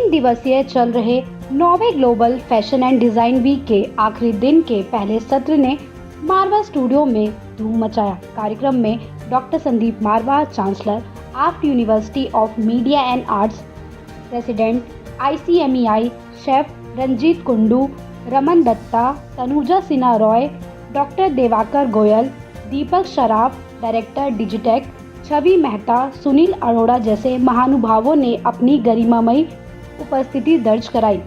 3 दिवसीय चल रहे 9वें global fashion and design week के आखिरी दिन के पहले सत्र ने मारवा स्टूडियो में धूम मचाया। कार्यक्रम में doctor Sandeep Marwah, chancellor AAFT University of Media and Arts, president ICMEI chef Ranjit Kundu, Raman Dutta, Tanuja Sinha Roy, doctor Devakar Goel, Deepak Sharaf, director Digitech, Chhavi Mehta, Sunil Arora जैसे महानुभावों ने अपनी गरिमामयी उपस्थिति दर्ज कराई।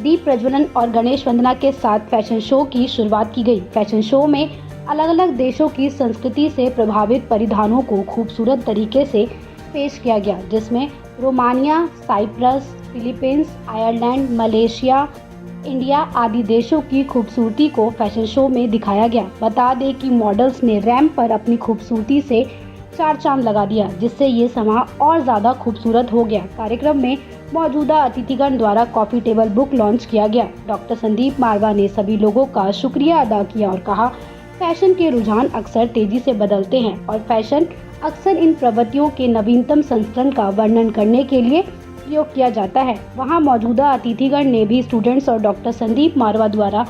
दीप प्रज्वलन और गणेश वंदना के साथ फैशन शो की शुरुआत की गई। फैशन शो में अलग अलग देशों की संस्कृति से प्रभावित परिधानों को खूबसूरत तरीके से पेश किया गया, जिसमें Romania, Cyprus, Philippines, Ireland, Malaysia, India आदि देशों की खूबसूरती को फैशन शो में दिखाया गया। बता दें कि मॉडल्स ने रैंप पर अपनी खूबसूरती से चार चांद लगा दिया, जिससे ये समा और ज़्यादा खूबसूरत हो गया। कार्यक्रम में मौजूदा अतिथिगण द्वारा कॉफ़ी टेबल बुक लॉन्च किया गया। डॉक्टर संदीप मारवा ने सभी लोगों का शुक्रिया अदा किया और कहा, फैशन के रुझान अक्सर तेजी से बदलते हैं और फैशन अक्सर इन प्रवृत्तियों के नवीनतम संस्करण का वर्णन करने के लिए प्रयोग किया जाता है। वहां मौजूदा अतिथिगण ने भी स्टूडेंट्स और डॉक्टर संदीप मारवा द्वारा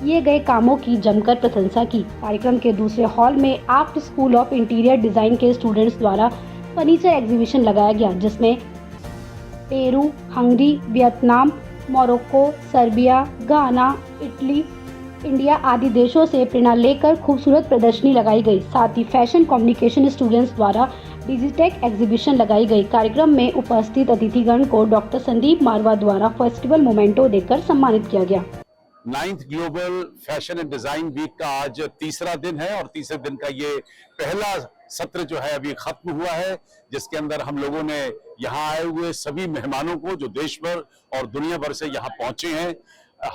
किए गए कामों की जमकर प्रशंसा की। कार्यक्रम के दूसरे हॉल में AAFT school of interior design के स्टूडेंट्स द्वारा फर्नीचर एग्जीबिशन लगाया गया, जिसमें Peru, Hungary, Vietnam, Morocco, Serbia, Ghana, Italy, India आदि देशों से प्रेरणा लेकर खूबसूरत प्रदर्शनी लगाई गई। साथ ही फैशन कम्युनिकेशन स्टूडेंट्स द्वारा डिजिटेक एग्जीबिशन लगाई गई। कार्यक्रम में उपस्थित अतिथिगण को डॉक्टर संदीप मारवा द्वारा फेस्टिवल मोमेंटो देकर सम्मानित किया गया। 9th global fashion and design week का आज तीसरा दिन है और तीसरे दिन का ये पहला सत्र जो है अभी खत्म हुआ है, जिसके अंदर हम लोगों ने यहाँ आए हुए सभी मेहमानों को जो देश भर और दुनिया भर से यहाँ पहुंचे हैं,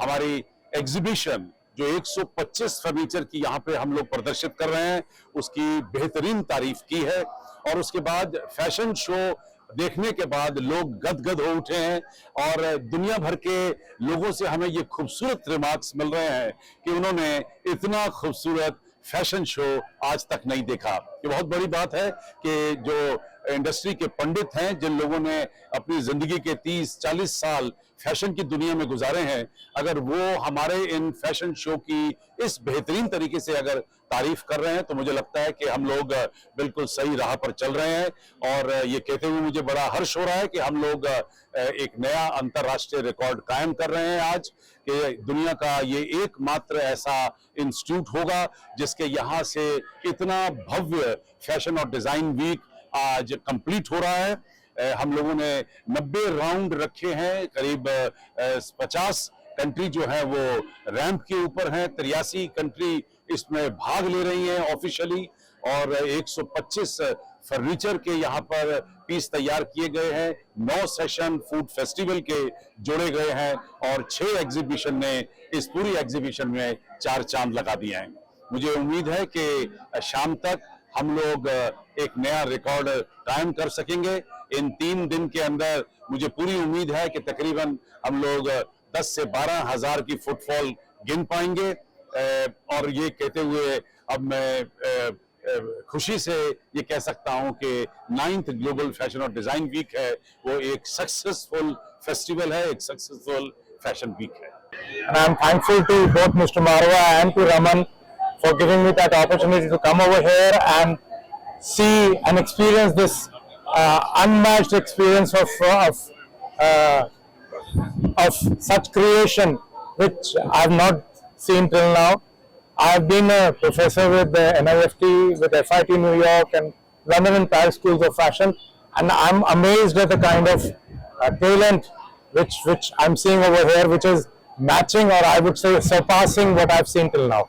हमारी एग्जीबिशन जो 125 फर्नीचर की यहाँ पे हम लोग प्रदर्शित कर रहे हैं, उसकी बेहतरीन तारीफ की है। और उसके बाद फैशन शो देखने के बाद लोग गदगद हो उठे हैं और दुनिया भर के लोगों से हमें ये खूबसूरत रिमार्क्स मिल रहे हैं कि उन्होंने इतना खूबसूरत फैशन शो आज तक नहीं देखा। ये बहुत बड़ी बात है कि जो इंडस्ट्री के पंडित हैं, जिन लोगों ने अपनी जिंदगी के 30-40 साल फैशन की दुनिया में गुजारे हैं, अगर वो हमारे इन फैशन शो की इस बेहतरीन तरीके से अगर तारीफ कर रहे हैं तो मुझे लगता है कि हम लोग बिल्कुल सही राह पर चल रहे हैं। और ये कहते हुए मुझे बड़ा हर्ष हो रहा है कि हम लोग एक नया अंतर्राष्ट्रीय रिकॉर्ड कायम कर रहे हैं आज, कि दुनिया का ये एकमात्र ऐसा इंस्टीट्यूट होगा जिसके यहाँ से इतना भव्य फैशन और डिजाइन वीक आज कंप्लीट हो रहा है। हम लोगों ने 90 राउंड रखे हैं, करीब 50 कंट्री जो है वो रैंप के ऊपर हैं, 83 कंट्री इसमें भाग ले रही हैं ऑफिशियली, और 125 फर्नीचर के यहाँ पर पीस तैयार किए गए हैं, 9 सेशन फूड फेस्टिवल के जोड़े गए हैं और 6 एग्जीबिशन ने इस पूरी एग्जीबिशन में 4 चांद लगा दिए हैं। मुझे उम्मीद है कि शाम तक हम लोग एक नया रिकॉर्ड कायम कर सकेंगे। इन 3 दिन के अंदर मुझे पूरी उम्मीद है कि तकरीबन हम लोग 10 से 12 हजार की फुटफॉल गिन पाएंगे। और ये कहते हुए अब मैं खुशी से ये कह सकता हूं कि 9th ग्लोबल फैशन और डिजाइन वीक है वो एक सक्सेसफुल फेस्टिवल है, एक सक्सेसफुल फैशन वीक है। And I'm thankful to both Mr. Marwa and to Raman for giving me that opportunity to come over here and see and experience this unmatched experience of such creation, which I've not seen till now. I've been a professor with the NIFT, with FIT New York and London and Paris schools of fashion, and I'm amazed at the kind of talent which I'm seeing over here, which is matching, or I would say surpassing, what I've seen till now.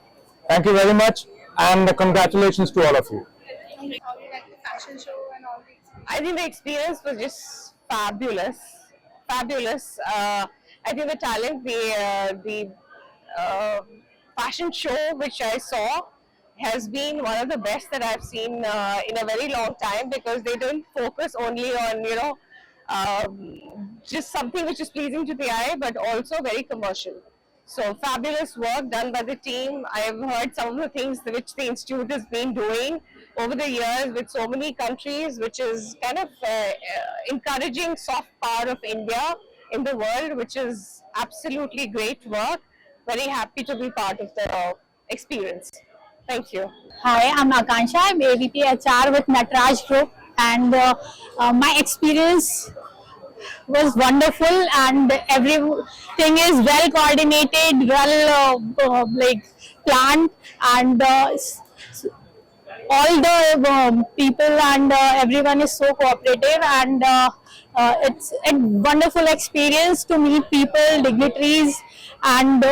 Thank you very much, and congratulations to all of you. How do you like the fashion show and all the experience? I think the experience was just fabulous, fabulous. I think the talent, the fashion show which I saw has been one of the best that I've seen in a very long time, because they don't focus only on just something which is pleasing to the eye, but also very commercial. So fabulous work done by the team. I've heard some of the things which the institute has been doing over the years with so many countries, which is kind of encouraging soft power of India in the world, which is absolutely great work. Very happy to be part of the experience. Thank you. Hi, I'm Akansha. I'm AVP HR with Natraj Group, and my experience was wonderful, and everything is well coordinated, well like planned, and all the people and everyone is so cooperative, and it's a wonderful experience to meet people, dignitaries, and